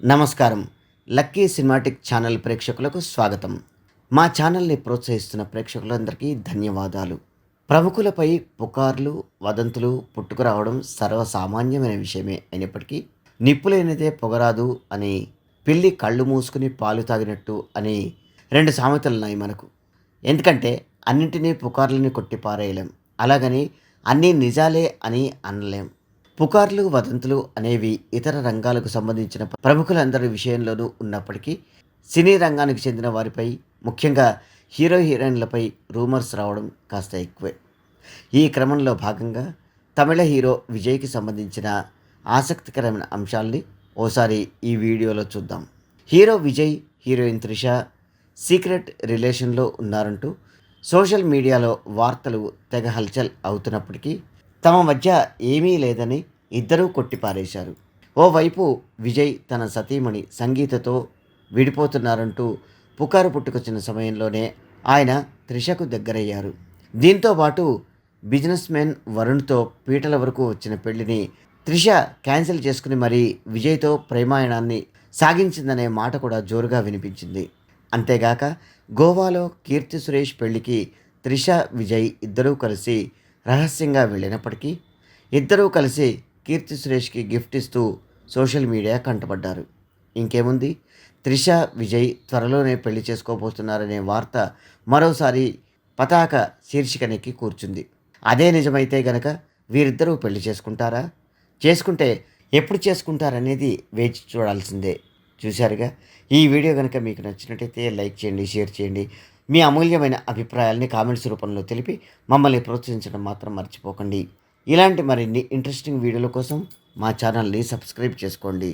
నమస్కారం. Lucky cinematic channel ప్రేక్షకులకు స్వాగతం. మా ఛానల్‌ని ప్రోత్సహిస్తున్న ప్రేక్షకులందరికీ ధన్యవాదాలు. ప్రముఖులపై పుకార్లు, వదంతులు పుట్టుకురావడం సర్వసామాన్యమైన విషయమే అయినప్పటికీ, నిప్పు లేనిదే పొగరాదు అని, పిల్లి కళ్ళు మూసుకుని పాలు తాగినట్టు అని 2 సామెతలున్నాయి మనకు. ఎందుకంటే అన్నింటినీ పుకార్లని కొట్టి పారేయలేం. అలాగని అన్నీ నిజాలే అని అనలేం. పుకార్లు, వదంతులు అనేవి ఇతర రంగాలకు సంబంధించిన ప్రముఖులందరి విషయంలోనూ ఉన్నప్పటికీ, సినీ రంగానికి చెందిన వారిపై, ముఖ్యంగా హీరో, హీరోయిన్‌లపై రూమర్స్ రావడం కాస్త ఎక్కువే. ఈ క్రమంలో భాగంగా తమిళ హీరో విజయ్‌కి సంబంధించిన ఆసక్తికరమైన అంశాల్ని ఓసారి ఈ వీడియోలో చూద్దాం. Hero Vijay, heroine Trisha secret రిలేషన్‌లో ఉన్నారంటూ సోషల్ మీడియాలో వార్తలు తెగ హల్చల్ అవుతున్నప్పటికీ, తమ మధ్య ఏమీ లేదని ఇద్దరూ కొట్టిపారేశారు. ఓవైపు విజయ్ తన సతీమణి సంగీతతో విడిపోతున్నారంటూ పుకారు పుట్టుకొచ్చిన సమయంలోనే ఆయన త్రిషకు దగ్గరయ్యారు. దీంతో పాటు బిజినెస్ మెన్ వరుణ్‌తో పీటల వరకు వచ్చిన పెళ్లిని త్రిష క్యాన్సిల్ చేసుకుని మరీ విజయ్‌తో ప్రేమాయణాన్ని సాగించిందనే మాట కూడా జోరుగా వినిపించింది. అంతేగాక గోవాలో కీర్తి సురేష్ పెళ్లికి త్రిష, విజయ్ ఇద్దరూ కలిసి రహస్యంగా వెళ్ళినప్పటికీ, ఇద్దరూ కలిసి కీర్తి సురేష్‌కి గిఫ్ట్ ఇస్తూ సోషల్ మీడియా కంటపడ్డారు. ఇంకేముంది, త్రిష, విజయ్ త్వరలోనే పెళ్లి చేసుకోబోతున్నారనే వార్త మరోసారి పతాక శీర్షికనెక్కి కూర్చుంది. అదే నిజమైతే గనక వీరిద్దరూ పెళ్లి చేసుకుంటారా? చేసుకుంటే ఎప్పుడు చేసుకుంటారనేది వేచి చూడాల్సిందే. చూశారుగా, ఈ వీడియో గనక మీకు నచ్చినట్టయితే లైక్ చేయండి, షేర్ చేయండి. మీ అమూల్యమైన అభిప్రాయాల్ని కామెంట్స్ రూపంలో తెలిపి మమ్మల్ని ప్రోత్సహించడం మాత్రం మర్చిపోకండి. ఇలాంటి మరిన్ని ఇంట్రెస్టింగ్ వీడియోల కోసం మా ఛానల్ని సబ్స్క్రైబ్ చేసుకోండి.